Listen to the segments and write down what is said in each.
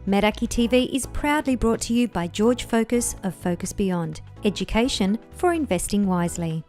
Meraki TV is proudly brought to you by George Focus of Focus Beyond, education for investing wisely.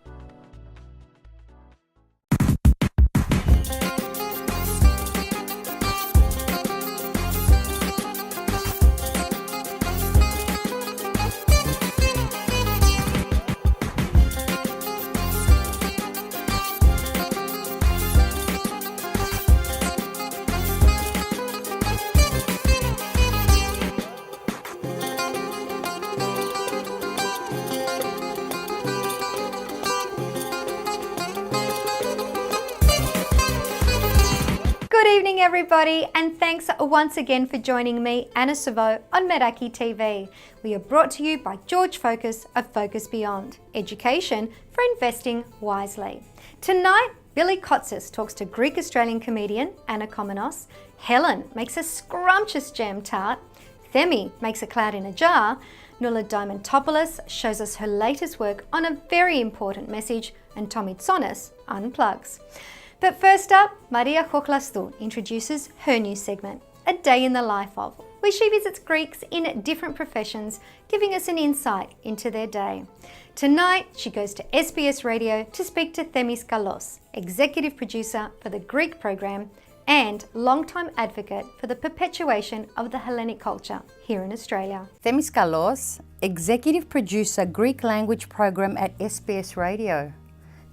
Good evening everybody, and thanks once again for joining me, Anna Savo, on Meraki TV. We are brought to you by George Focus of Focus Beyond, education for investing wisely. Tonight, Billy Kotsis talks to Greek-Australian comedian Anna Cominos, Helen makes a scrumptious jam tart, Themi makes a cloud in a jar, Noula Diamantopoulos shows us her latest work on a very important message, and Tommy Tsonis UNplugged. But first up, Maria Choklastou introduces her new segment, A Day in the Life of, where she visits Greeks in different professions, giving us an insight into their day. Tonight, she goes to SBS Radio to speak to Themis Kallos, executive producer for the Greek program and longtime advocate for the perpetuation of the Hellenic culture here in Australia. Themis Kallos, executive producer, Greek language program at SBS Radio.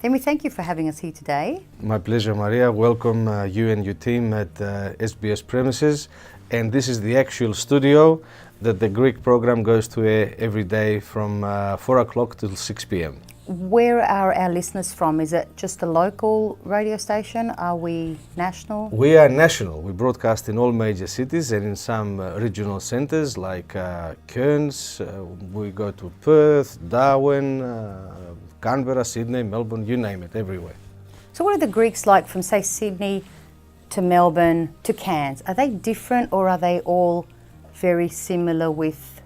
Themi, thank you for having us here today. My pleasure, Maria. Welcome you and your team at SBS premises. And this is the actual studio that the Greek program goes to every day from 4 o'clock till 6 p.m. Where are our listeners from? Is it just a local radio station? Are we national? We are national. We broadcast in all major cities and in some regional centres like Cairns. We go to Perth, Darwin, Canberra, Sydney, Melbourne, you name it, everywhere. So what are the Greeks like from, say, Sydney to Melbourne to Cairns? Are they different or are they all very similar with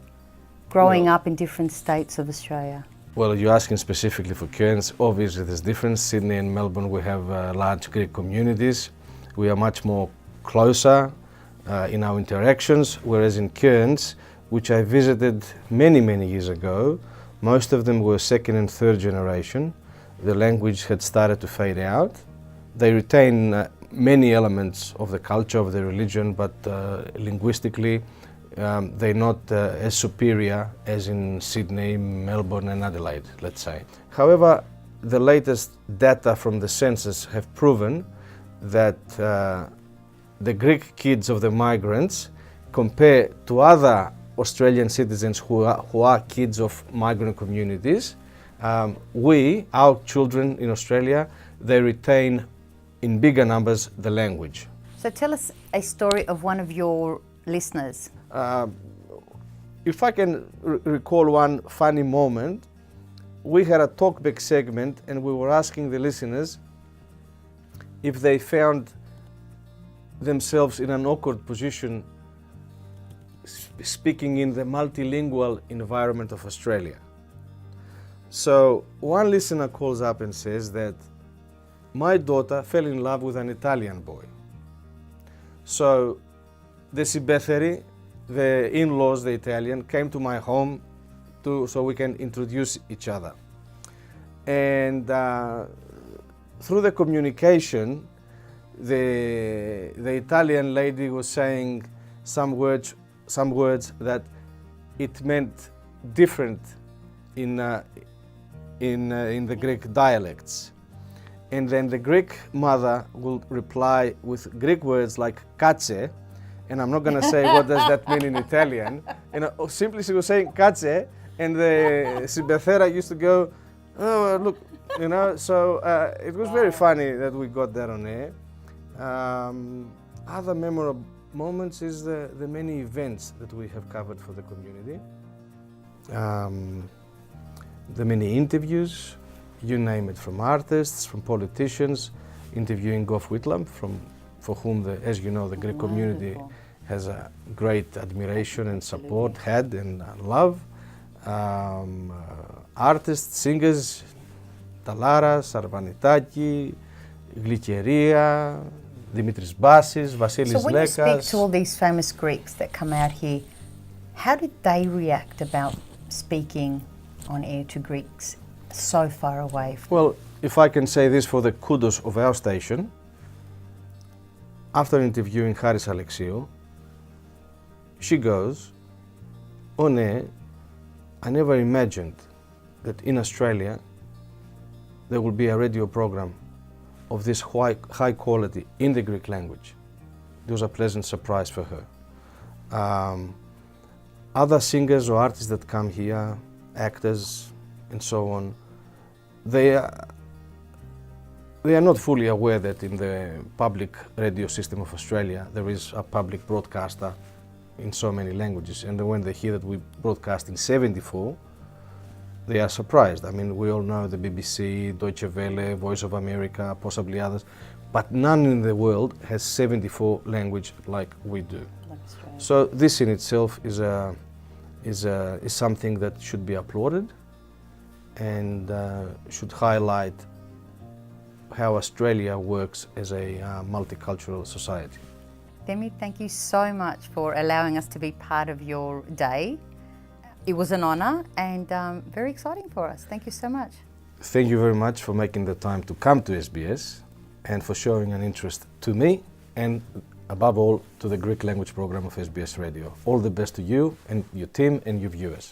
growing up in different states of Australia? Well, you're asking specifically for Cairns. Obviously, there's difference. Sydney and Melbourne, we have large Greek communities. We are much more closer in our interactions, whereas in Cairns, which I visited many, many years ago, most of them were second and third generation. The language had started to fade out. They retain many elements of the culture, of the religion, but linguistically, they're not as superior as in Sydney, Melbourne and Adelaide, let's say. However, the latest data from the census have proven that the Greek kids of the migrants, compared to other Australian citizens who are kids of migrant communities, our children in Australia, they retain in bigger numbers the language. So tell us a story of one of your listeners. If I can recall one funny moment, we had a talkback segment and we were asking the listeners if they found themselves in an awkward position speaking in the multilingual environment of Australia. So one listener calls up and says that my daughter fell in love with an Italian boy. So the Sibetheri, the in-laws, the Italian, came to my home so we can introduce each other. And through the communication, the Italian lady was saying some words that it meant different in the Greek dialects. And then the Greek mother will reply with Greek words like katse, and I'm not going to say what does that mean in Italian. Simply she was saying katse, and the Sibethera used to go, oh, look, so it was very funny that we got that on air. Other memorable moments is the many events that we have covered for the community. The many interviews, you name it, from artists, from politicians, interviewing Gough Whitlam, for whom, as you know, the Greek community has a great admiration and support, had and love. Artists, singers, Talara, Sarvanitaki, Glikeria, Dimitris Basis, Vasilis So when you speak Lekas. to all these famous Greeks that come out here, how did they react about speaking on air to Greeks so far away? Well, if I can say this for the kudos of our station, after interviewing Haris Alexiou, she goes, on air, I never imagined that in Australia there will be a radio program of this high quality in the Greek language. It was a pleasant surprise for her. Other singers or artists that come here, actors and so on, they are not fully aware that in the public radio system of Australia there is a public broadcaster in so many languages, and when they hear that we broadcast in 74, they are surprised. I mean, we all know the BBC, Deutsche Welle, Voice of America, possibly others, but none in the world has 74 language like we do. So this in itself is something that should be applauded and should highlight how Australia works as a multicultural society. Themi, thank you so much for allowing us to be part of your day. It was an honour and very exciting for us. Thank you so much. Thank you very much for making the time to come to SBS and for showing an interest to me and above all to the Greek language program of SBS Radio. All the best to you and your team and your viewers.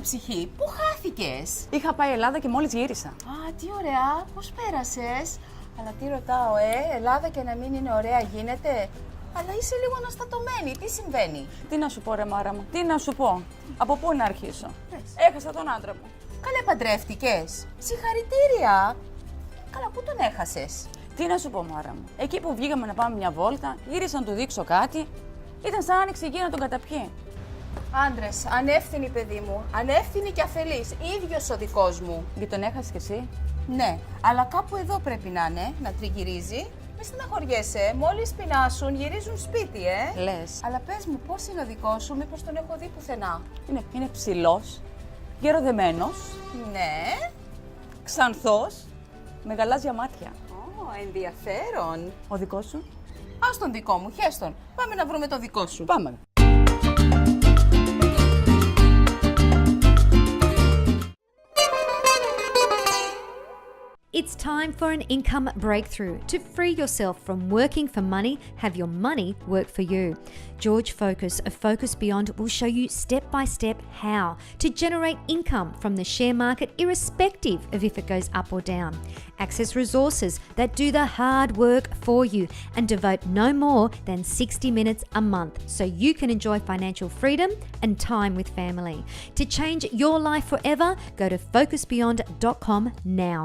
Ψυχή, πού χάθηκες? Είχα πάει Ελλάδα και μόλις γύρισα. Α, τι ωραία, πώς πέρασες? Αλλά τι ρωτάω, Ελλάδα και να μην είναι ωραία γίνεται? Αλλά είσαι λίγο αναστατωμένη, τι συμβαίνει? Τι να σου πω ρε Μάρα μου, τι να σου πω? Από πού να αρχίσω? Έχασα τον άντρα μου. Καλά παντρεύτηκες? Συγχαρητήρια! Καλά, πού τον έχασες? Τι να σου πω Μάρα μου, εκεί που βγήκαμε να πάμε μια βόλτα, γύρισα να του δείξω κάτι, ήταν σαν άνοιξε εκεί να τον καταπιεί. Άντρες, ανεύθυνοι παιδί μου, ανεύθυνοι και αφελείς, ίδιος ο δικός μου. Και τον έχασες κι εσύ? Ναι, αλλά κάπου εδώ πρέπει να είναι, να τριγυρίζει. Μη στεναχωριέσαι, μόλις πεινάσουν γυρίζουν σπίτι, Λες. Αλλά πες μου, πώς είναι ο δικός σου, μήπως τον έχω δει πουθενά? Είναι ψηλός, γεροδεμένος, Ναι. ξανθός, με γαλάζια μάτια. Ενδιαφέρον. Ο δικός σου? Ας τον δικό μου, χέστον. Πάμε να βρούμε το δικό σου. Πάμε. It's time for an income breakthrough. To free yourself from working for money, have your money work for you. George Focus of Focus Beyond will show you step by step how to generate income from the share market irrespective of if it goes up or down. Access resources that do the hard work for you and devote no more than 60 minutes a month so you can enjoy financial freedom and time with family. To change your life forever, go to focusbeyond.com now.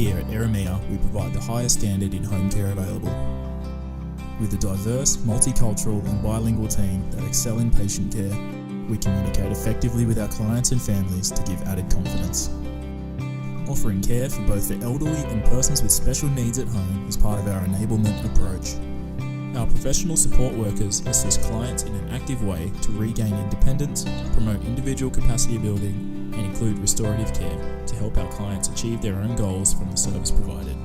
Here at Eramea, we provide the highest standard in home care available. With a diverse, multicultural and bilingual team that excel in patient care, we communicate effectively with our clients and families to give added confidence. Offering care for both the elderly and persons with special needs at home is part of our enablement approach. Our professional support workers assist clients in an active way to regain independence, promote individual capacity building, and include restorative care to help our clients achieve their own goals from the service provided.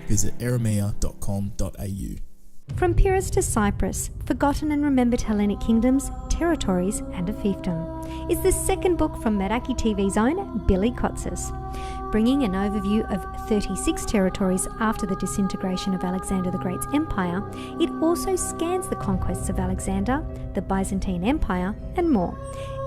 Visit eramea.com.au. From Pyrrhus to Cyprus, forgotten and remembered Hellenic kingdoms, territories and a fiefdom, is the second book from Meraki TV's own Billy Kotsis. Bringing an overview of 36 territories after the disintegration of Alexander the Great's empire, it also scans the conquests of Alexander, the Byzantine Empire and more.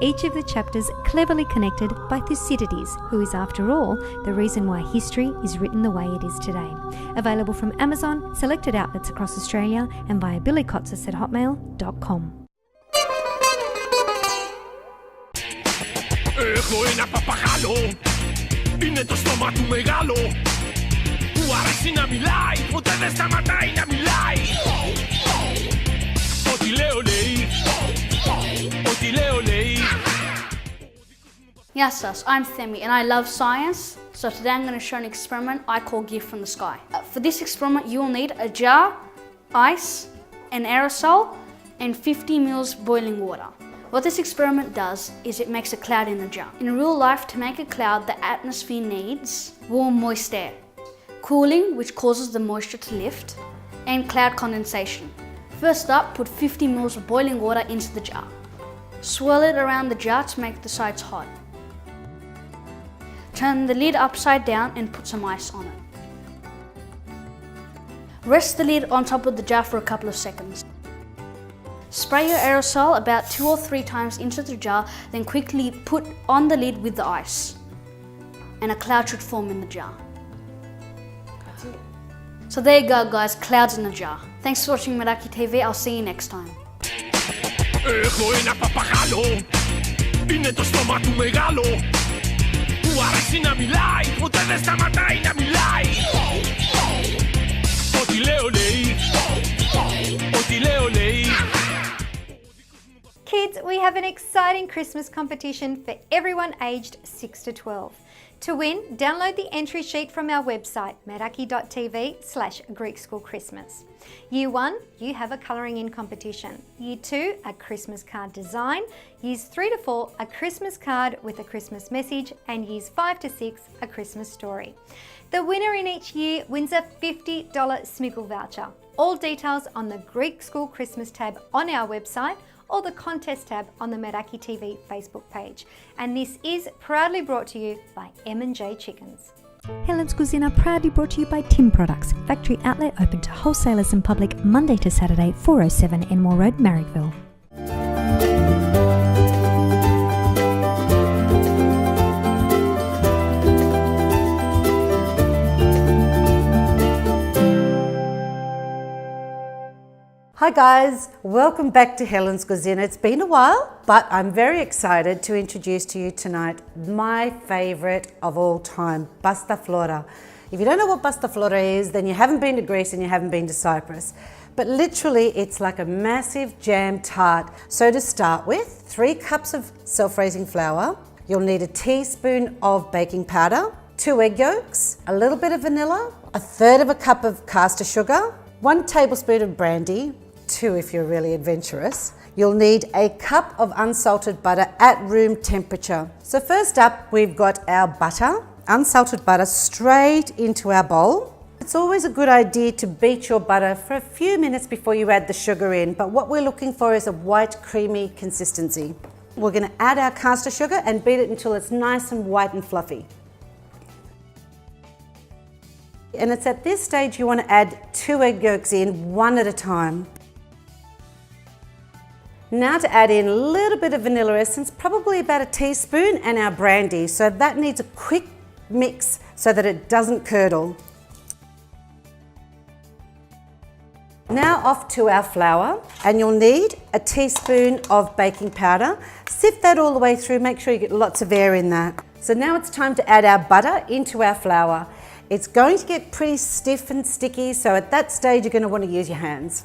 Each of the chapters cleverly connected by Thucydides, who is after all the reason why history is written the way it is today. Available from Amazon, selected outlets across Australia and via billykotsis@hotmail.com. Έχω ένα παπαγάλο, είναι το στόμα του μεγάλο, που αρέσει να μιλάει, ποτέ δεν σταματάει να μιλάει. Ό,τι λέω λέει, ό,τι λέω λέει. Γεια σας, I'm Themi and I love science So today I'm going to show an experiment I call Gift from the Sky. For this experiment you will need a jar, ice, an aerosol and 50 ml boiling water. What this experiment does is it makes a cloud in the jar. In real life, to make a cloud, the atmosphere needs warm, moist air, cooling, which causes the moisture to lift, and cloud condensation. First up, put 50 ml of boiling water into the jar. Swirl it around the jar to make the sides hot. Turn the lid upside down and put some ice on it. Rest the lid on top of the jar for a couple of seconds. Spray your aerosol about 2 or 3 times into the jar, then quickly put on the lid with the ice. And a cloud should form in the jar. So there you go guys, clouds in a jar. Thanks for watching Meraki TV, I'll see you next time. Έχω ένα παπαγάλο, είναι το στόμα του μεγάλο, που αρέσει να μιλάει, ποτέ δεν σταματάει να μιλάει. Ό,τι λέω λέει, ό,τι λέω λέει. Kids, we have an exciting Christmas competition for everyone aged 6 to 12. To win, download the entry sheet from our website, meraki.tv/Greek School Christmas. Year 1, you have a colouring in competition. Year 2, a Christmas card design. Years 3 to 4, a Christmas card with a Christmas message. And years 5 to 6, a Christmas story. The winner in each year wins a $50 Smiggle voucher. All details on the Greek School Christmas tab on our website or the contest tab on the Meraki TV Facebook page. And this is proudly brought to you by M&J Chickens. Helen's Cuisine are proudly brought to you by Tim Products, factory outlet open to wholesalers and public Monday to Saturday, 407 Enmore Road, Marrickville. Hi guys, welcome back to Helen's Cuisine. It's been a while, but I'm very excited to introduce to you tonight my favourite of all time, pasta flora. If you don't know what pasta flora is, then you haven't been to Greece and you haven't been to Cyprus. But literally, it's like a massive jam tart. So to start with, 3 cups of self-raising flour. You'll need a teaspoon of baking powder, 2 egg yolks, a little bit of vanilla, 1/3 of a cup of caster sugar, 1 tablespoon of brandy, 2 if you're really adventurous. You'll need a cup of unsalted butter at room temperature. So first up, we've got our butter, unsalted butter straight into our bowl. It's always a good idea to beat your butter for a few minutes before you add the sugar in, but what we're looking for is a white creamy consistency. We're going to add our caster sugar and beat it until it's nice and white and fluffy. And it's at this stage you want to add 2 egg yolks in, 1 at a time. Now to add in a little bit of vanilla essence, probably about a teaspoon, and our brandy. So that needs a quick mix so that it doesn't curdle. Now off to our flour, and you'll need a teaspoon of baking powder. Sift that all the way through, make sure you get lots of air in that. So now it's time to add our butter into our flour. It's going to get pretty stiff and sticky, so at that stage you're going to want to use your hands.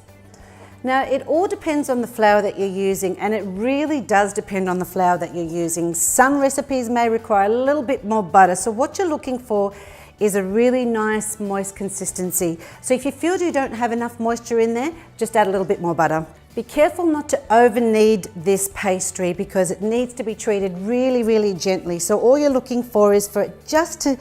Now it all depends on the flour that you're using, and it really does depend on the flour that you're using. Some recipes may require a little bit more butter, so what you're looking for is a really nice moist consistency. So if you feel you don't have enough moisture in there, just add a little bit more butter. Be careful not to over knead this pastry because it needs to be treated really, really gently. So all you're looking for is for it just to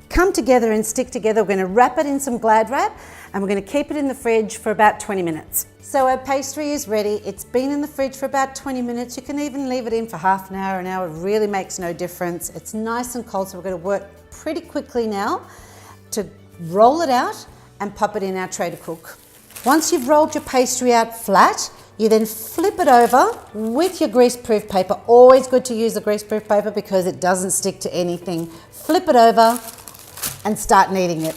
come together and stick together. We're going to wrap it in some Glad wrap and we're going to keep it in the fridge for about 20 minutes. So our pastry is ready. It's been in the fridge for about 20 minutes. You can even leave it in for half an hour. An hour really makes no difference. It's nice and cold, so we're going to work pretty quickly now to roll it out and pop it in our tray to cook. Once you've rolled your pastry out flat, you then flip it over with your grease-proof paper. Always good to use the grease-proof paper because it doesn't stick to anything. Flip it over and start kneading it.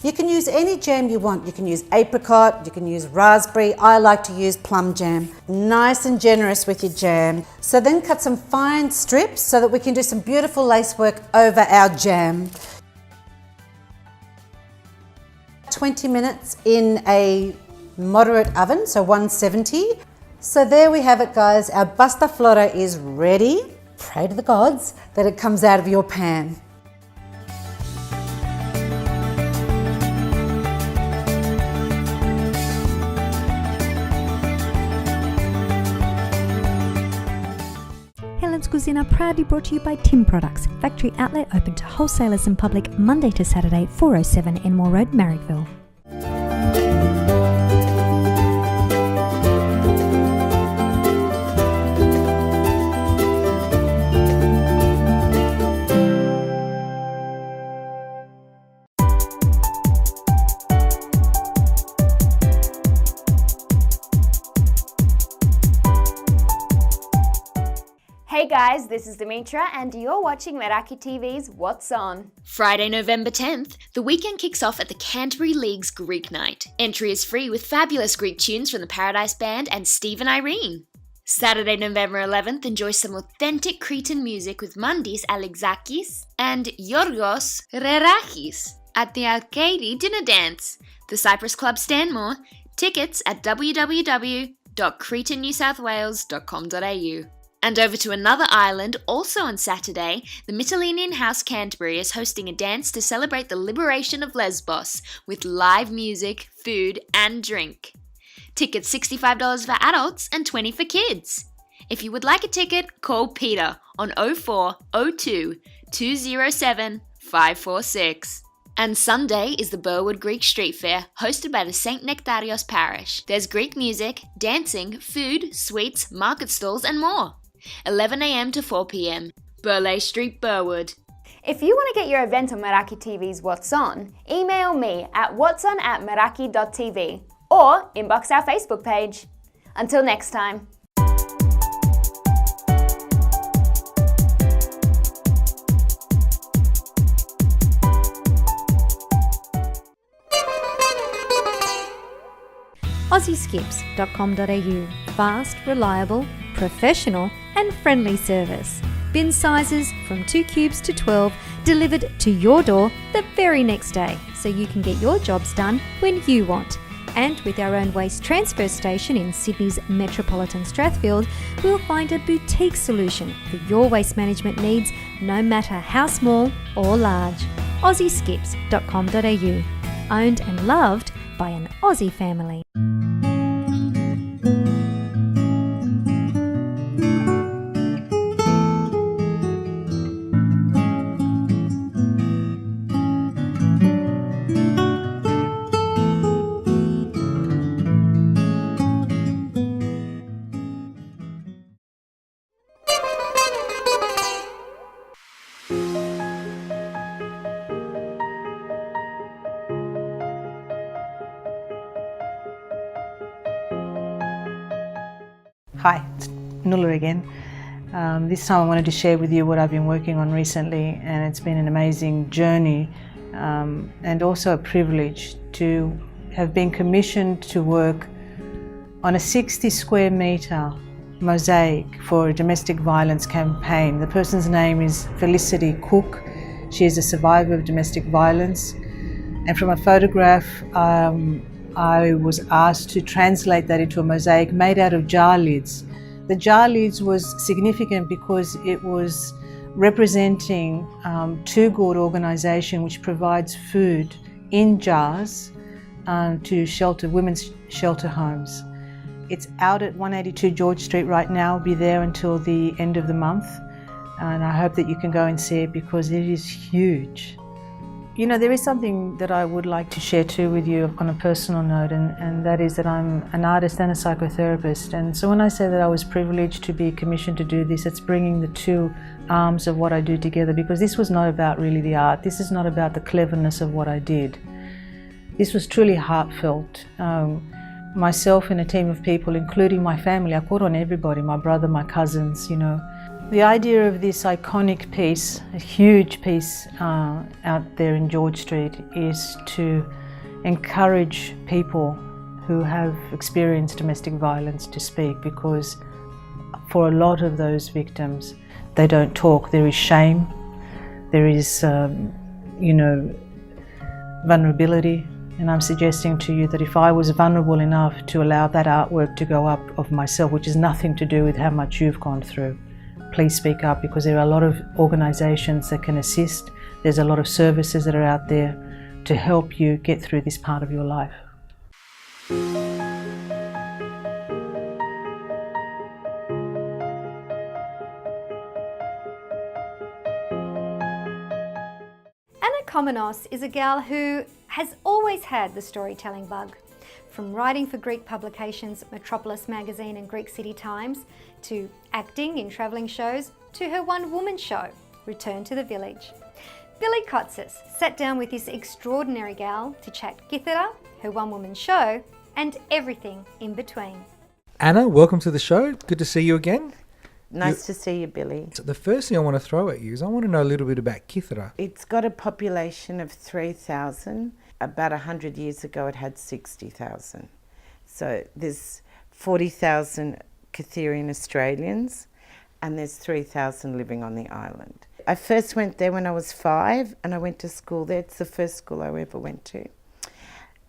You can use any jam you want. You can use apricot, you can use raspberry. I like to use plum jam. Nice and generous with your jam. So then cut some fine strips so that we can do some beautiful lacework over our jam. 20 minutes in a moderate oven, so 170. So there we have it, guys. Our pasta flora is ready. Pray to the gods that it comes out of your pan. Helen's Cuisine are proudly brought to you by Tim Products, factory outlet open to wholesalers and public Monday to Saturday, 407 Enmore Road, Marrickville. Hey guys, this is Demitra and you're watching Meraki TV's What's On. Friday, November 10th, the weekend kicks off at the Canterbury League's Greek Night. Entry is free with fabulous Greek tunes from the Paradise Band and Steve and Irene. Saturday, November 11th, enjoy some authentic Cretan music with Mandis Alexakis and Yorgos Rerakis at the Arcady Dinner Dance. The Cyprus Club Stanmore. Tickets at www.cretanNewSouthWales.com.au. And over to another island, also on Saturday, the Mytilenean House Canterbury is hosting a dance to celebrate the liberation of Lesbos with live music, food and drink. Tickets $65 for adults and $20 for kids. If you would like a ticket, call Peter on 0402 207 546. And Sunday is the Burwood Greek Street Fair, hosted by the St. Nectarios Parish. There's Greek music, dancing, food, sweets, market stalls and more. 11 a.m. to 4 p.m. Burleigh Street, Burwood. If you want to get your event on Meraki TV's What's On, email me at whatson@meraki.tv or inbox our Facebook page. Until next time. AussieSkips.com.au. Fast, reliable, professional and friendly service. Bin sizes from 2 cubes to 12 delivered to your door the very next day so you can get your jobs done when you want. And with our own waste transfer station in Sydney's metropolitan Strathfield, we'll find a boutique solution for your waste management needs, no matter how small or large. AussieSkips.com.au. Owned and loved by an Aussie family. Hi, it's Noula again. This time I wanted to share with you what I've been working on recently, and it's been an amazing journey and also a privilege to have been commissioned to work on a 60 square metre mosaic for a domestic violence campaign. The person's name is Felicity Cook. She is a survivor of domestic violence, and from a photograph I was asked to translate that into a mosaic made out of jar lids. The jar lids was significant because it was representing Too Good organisation, which provides food in jars to shelter women's shelter homes. It's out at 182 George Street right now. I'll be there until the end of the month, and I hope that you can go and see it because it is huge. You know, there is something that I would like to share too with you on a personal note, and that is that I'm an artist and a psychotherapist. And so when I say that I was privileged to be commissioned to do this, it's bringing the two arms of what I do together, because this was not about really the art. This is not about the cleverness of what I did. This was truly heartfelt. Myself and a team of people, including my family, I called on everybody, my brother, my cousins, you know. The idea of this iconic piece, a huge piece out there in George Street, is to encourage people who have experienced domestic violence to speak, because for a lot of those victims, they don't talk. There is shame, there is, vulnerability, And I'm suggesting to you that if I was vulnerable enough to allow that artwork to go up of myself, which has nothing to do with how much you've gone through, please speak up, because there are a lot of organisations that can assist. There's a lot of services that are out there to help you get through this part of your life. Anna Cominos is a gal who has always had the storytelling bug. From writing for Greek publications Metropolis magazine and Greek City Times, to acting in travelling shows, to her one-woman show, Return to the Village. Billy Kotsis sat down with this extraordinary gal to chat Githera, her one-woman show, and everything in between. Anna, welcome to the show. Good to see you again. Nice to see you, Billy. So the first thing I want to throw at you is I want to know a little bit about Githera. It's got a population of 3,000. About 100 years ago, it had 60,000. So there's 40,000 Cytherian Australians, and there's 3,000 living on the island. I first went there when I was 5, and I went to school there. It's the first school I ever went to.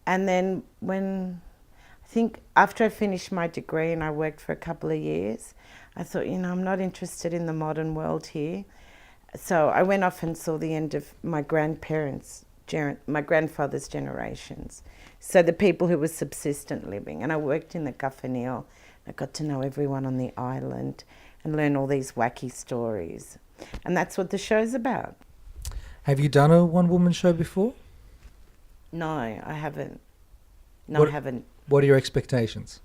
And then I think after I finished my degree and I worked for a couple of years, I thought, I'm not interested in the modern world here. So I went off and saw the end of my grandparents, my grandfather's generations. So the people who were subsistent living. And I worked in the Guffanil. I got to know everyone on the island and learn all these wacky stories. And that's what the show's about. Have you done a one-woman show before? No, I haven't. No, I haven't. What are your expectations?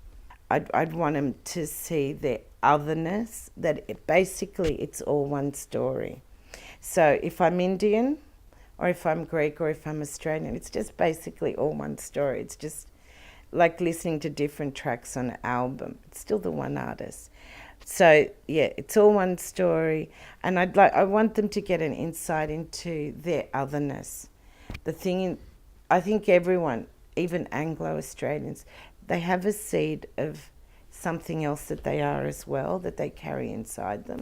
I'd want them to see the otherness, that basically it's all one story. So if I'm Indian, or if I'm Greek, or if I'm Australian, it's just basically all one story. It's just like listening to different tracks on an album. It's still the one artist. So yeah, it's all one story, and I want them to get an insight into their otherness. I think everyone, even Anglo-Australians, they have a seed of something else that they are as well, that they carry inside them.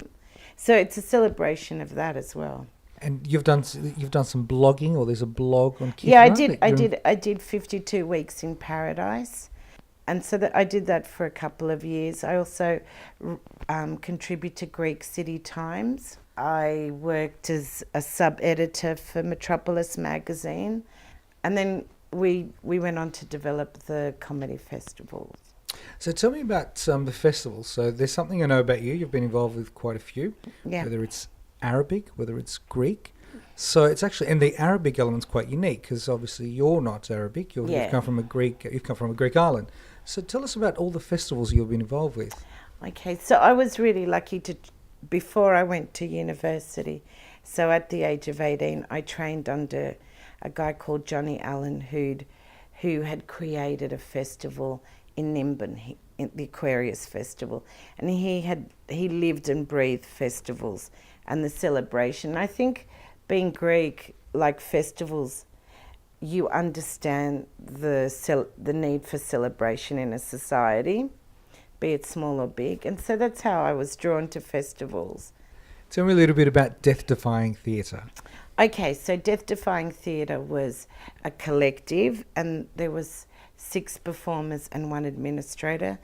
So it's a celebration of that as well. And you've done some blogging, or there's a blog on Githera? Yeah, I did 52 weeks in Paradise, and so I did that for a couple of years. I also contribute to Greek City Times. I worked as a sub-editor for Metropolis magazine, and then we went on to develop the comedy festivals. So tell me about the festivals. So there's something I know about you. You've been involved with quite a few, whether it's Arabic, whether it's Greek. So it's actually, and the Arabic element's quite unique because obviously you're not Arabic. You've come from a Greek island. So tell us about all the festivals you've been involved with. Okay, so I was really lucky before I went to university, so at the age of 18, I trained under a guy called Johnny Allen who had created a festival in Nimbin, the Aquarius Festival, and he lived and breathed festivals and the celebration. I think being Greek, like festivals, you understand the need for celebration in a society, be it small or big, and so that's how I was drawn to festivals. Tell me a little bit about Death Defying Theatre. Okay, so Death Defying Theatre was a collective, and there was 6 performers and 1 administrator,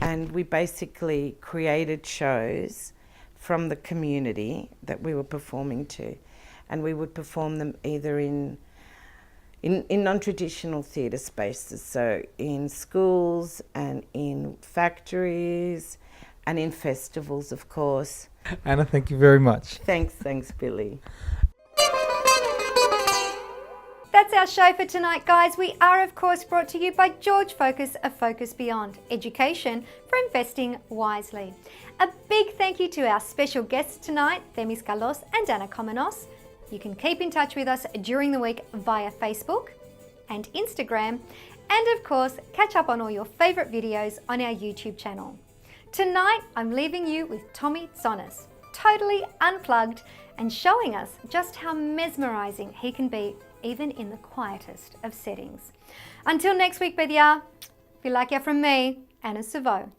and we basically created shows from the community that we were performing to, and we would perform them either in non-traditional theatre spaces, so in schools and in factories and in festivals, of course. Anna, thank you very much. Thanks, Billy. That's our show for tonight, guys. We are, of course, brought to you by George Focus of Focus Beyond, education for investing wisely. A big thank you to our special guests tonight, Themis Kallos and Anna Cominos. You can keep in touch with us during the week via Facebook and Instagram, and of course, catch up on all your favourite videos on our YouTube channel. Tonight, I'm leaving you with Tommy Tsonis, totally unplugged and showing us just how mesmerising he can be even in the quietest of settings. Until next week, Bedia, Vilakia from me, Anna Savo.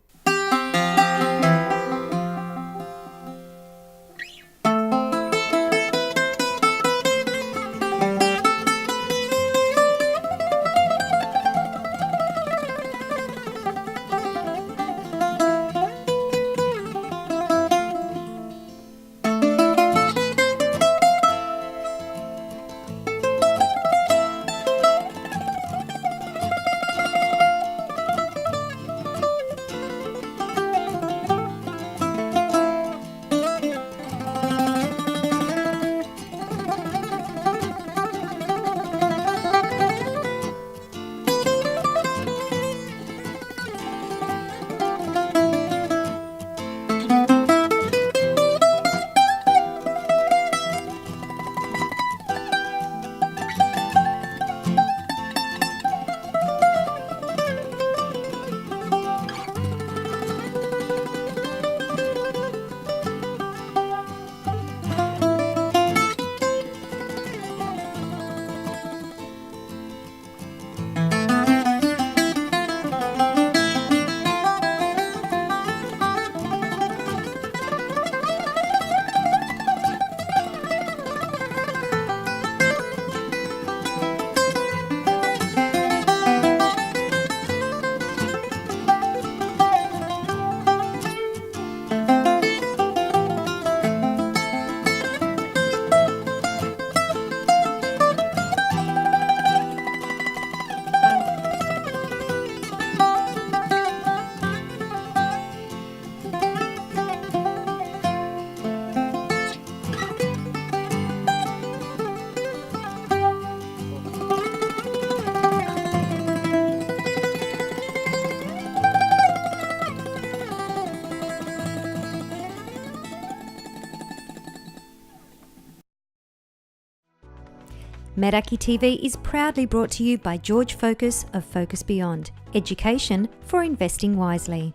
Meraki TV is proudly brought to you by George Focus of Focus Beyond, education for investing wisely.